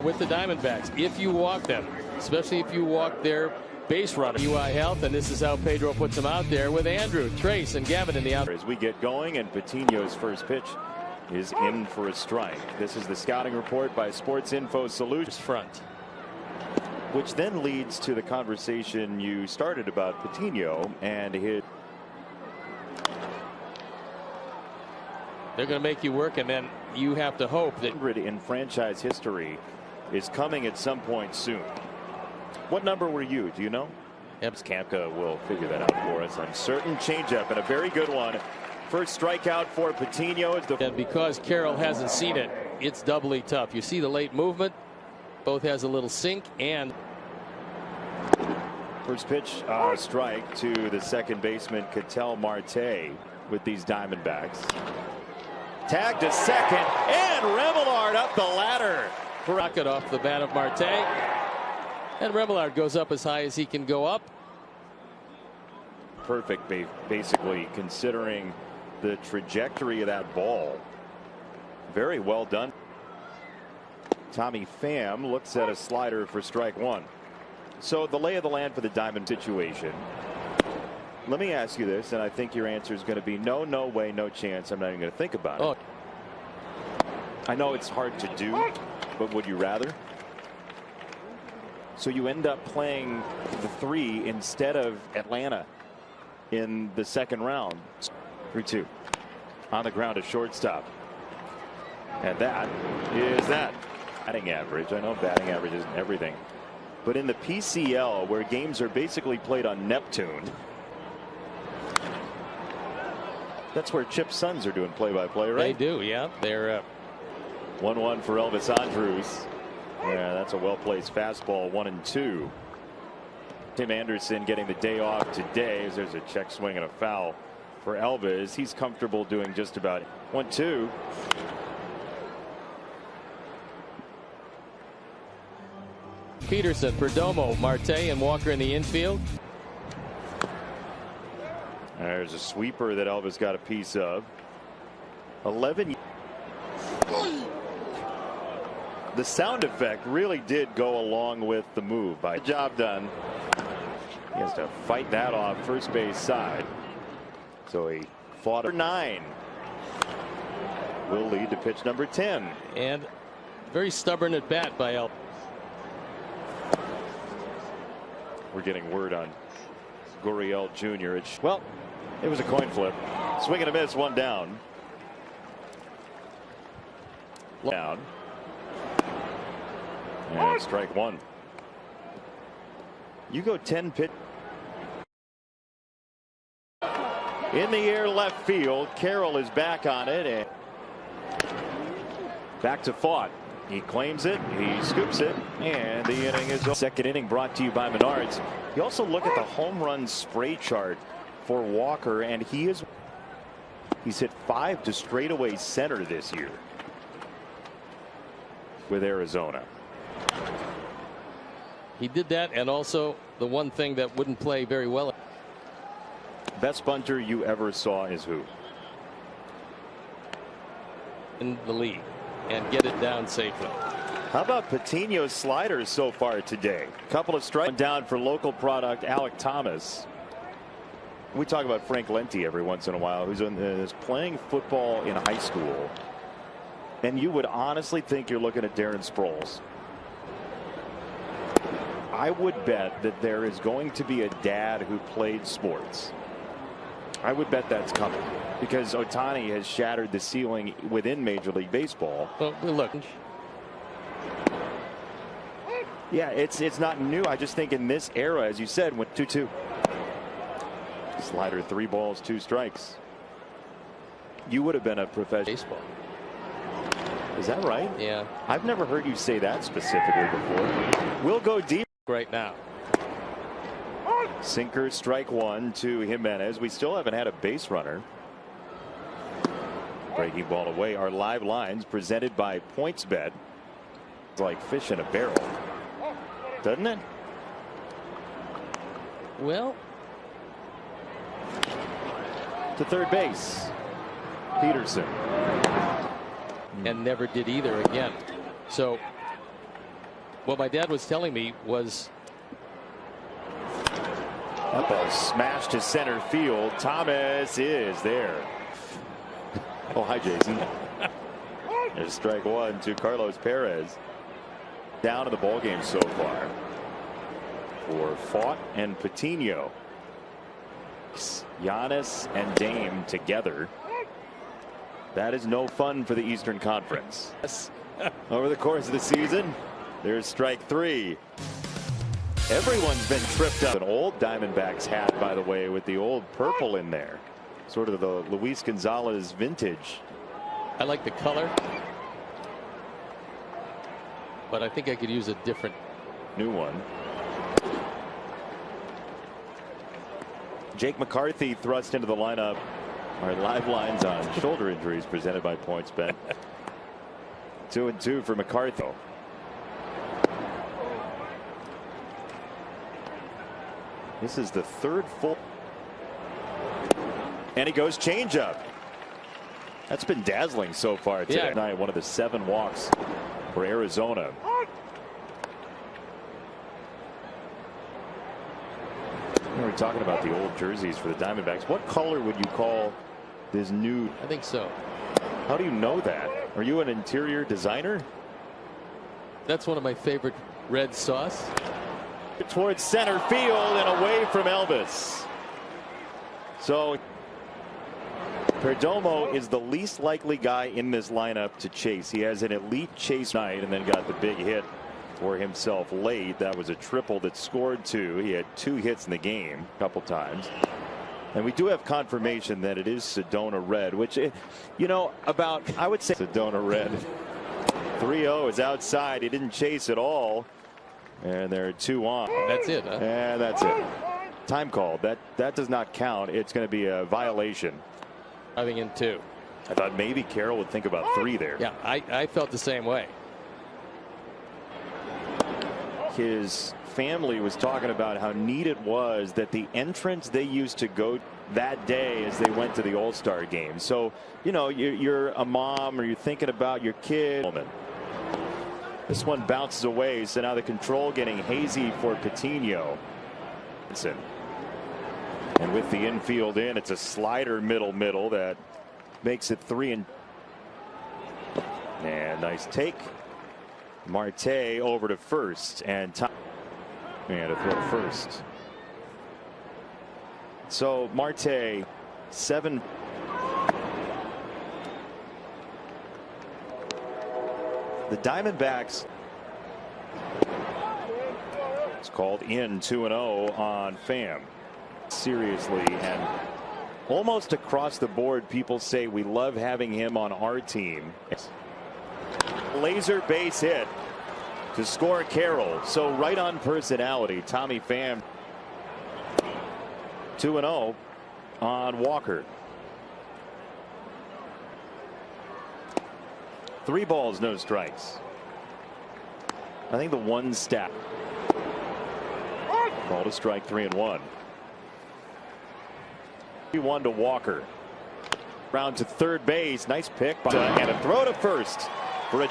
with the Diamondbacks. If you walk them, especially if you walk their base runner, UI Health, and this is how Pedro puts them out there with Andrew, Trace, and Gavin in the out. As we get going, and Patino's first pitch is in for a strike. This is the scouting report by Sports Info Solutions Front. Which then leads to the conversation you started about Patino and his. They're going to make you work, and then you have to hope that in franchise history is coming at some point soon. What number were you? Do you know? Yep. Kamka will figure that out for us. I'm certain. Changeup, and a very good one. First strikeout for Patino. And because Carroll hasn't seen it, it's doubly tough. You see the late movement. Both has a little sink, and first pitch, strike to the second baseman Ketel Marte with these Diamondbacks. Tag to second, and Remillard up the ladder. Rocket off the bat of Marte, and Remillard goes up as high as he can go up. Perfect, basically, considering the trajectory of that ball. Very well done. Tommy Pham looks at a slider for strike one. So the lay of the land for the Diamond situation. Let me ask you this, and I think your answer is going to be no, no way, no chance. I'm not even going to think about it. I know it's hard to do, but would you rather? So you end up playing the 3 instead of Atlanta in the second round. 3-2 on the ground to shortstop. And that is that. Batting average. I know batting average isn't everything, but in the PCL, where games are basically played on Neptune, that's where Chip's sons are doing play-by-play, right? They do, yeah. They're 1-1 for Elvis Andrus. Yeah, that's a well-placed fastball. 1-2. Tim Anderson getting the day off today, as there's a check swing and a foul for Elvis. He's comfortable doing just about 1-2. Peterson, Perdomo, Marte, and Walker in the infield. There's a sweeper that Elvis got a piece of. 11. The sound effect really did go along with the move. By job done. He has to fight that off first base side. So he fought for 9. Will lead to pitch number 10. And very stubborn at bat by Elvis. We're getting word on Gurriel Jr. Well, it was a coin flip. Swing and a miss, 1 down. Down. And strike 1. You go 10 pitch. In the air left field. Carroll is back on it. And back to Fought. He claims it, he scoops it, and the inning is over. Second inning brought to you by Menards. You also look at the home run spray chart for Walker, and he's hit 5 to straightaway center this year with Arizona. He did that, and also the one thing that wouldn't play very well. Best bunter you ever saw is who? In the league. And get it down safely. How about Patino's sliders so far today? Couple of strikes down for local product Alec Thomas. We talk about Frank Lenti every once in a while, who's playing football in high school, and you would honestly think you're looking at Darren Sproles. I would bet that there is going to be a dad who played sports. I would bet that's coming, because Ohtani has shattered the ceiling within Major League Baseball. Well, look. Yeah, it's not new. I just think in this era, as you said, went 2-2. Slider, 3 balls, 2 strikes. You would have been a professional. Baseball. Is that right? Yeah. I've never heard you say that specifically before. We'll go deep right now. Sinker, strike 1 to Jimenez. We still haven't had a base runner. Breaking ball away. Our live lines presented by PointsBet. It's like fish in a barrel, doesn't it? Well, to third base, Peterson. And never did either again. So What my dad was telling me was that ball smashed to center field. Thomas is there. Oh, hi, Jason. There's strike one to Carlos Perez. Down in the ball game so far for Fought and Patino. Giannis and Dame together. That is no fun for the Eastern Conference. Over the course of the season, there's strike three. Everyone's been tripped up. An old Diamondbacks hat, by the way, with the old purple in there. Sort of the Luis Gonzalez vintage. I like the color, but I think I could use a different new one. Jake McCarthy thrust into the lineup. Our live lines on shoulder injuries presented by PointsBet. 2-2 for McCarthy. This is the third full. And he goes changeup. That's been dazzling so far today. Yeah. One of the 7 walks for Arizona. We were talking about the old jerseys for the Diamondbacks. What color would you call this new? I think so. How do you know that? Are you an interior designer? That's one of my favorite red sauce. Towards center field and away from Elvis. So Perdomo is the least likely guy in this lineup to chase. He has an elite chase night and then got the big hit for himself late. That was a triple that scored 2. He had 2 hits in the game a couple times. And we do have confirmation that it is Sedona red, which, you know, about, I would say Sedona red. 3-0 is outside. He didn't chase at all. And there are 2 on. That's it. Huh? And that's it. Time called. That does not count. It's going to be a violation. I think in 2. I thought maybe Carroll would think about 3 there. Yeah, I felt the same way. His family was talking about how neat it was that the entrance they used to go that day as they went to the All-Star game. So, you know, you're a mom or you're thinking about your kid. This one bounces away, so now the control getting hazy for Patino. And with the infield in, it's a slider middle that makes it 3 and nice take. Marte over to first and to throw first. So Marte 7. The Diamondbacks. It's called in 2-0 on FAM. Seriously, and almost across the board, people say we love having him on our team. Laser base hit to score Carroll. So right on personality. Tommy Pham 2-0 on Walker. 3 balls, no strikes. I think the one stat. Called a strike, 3-1. 3-1 to Walker. Round to third base. Nice pick. And a throw to first for a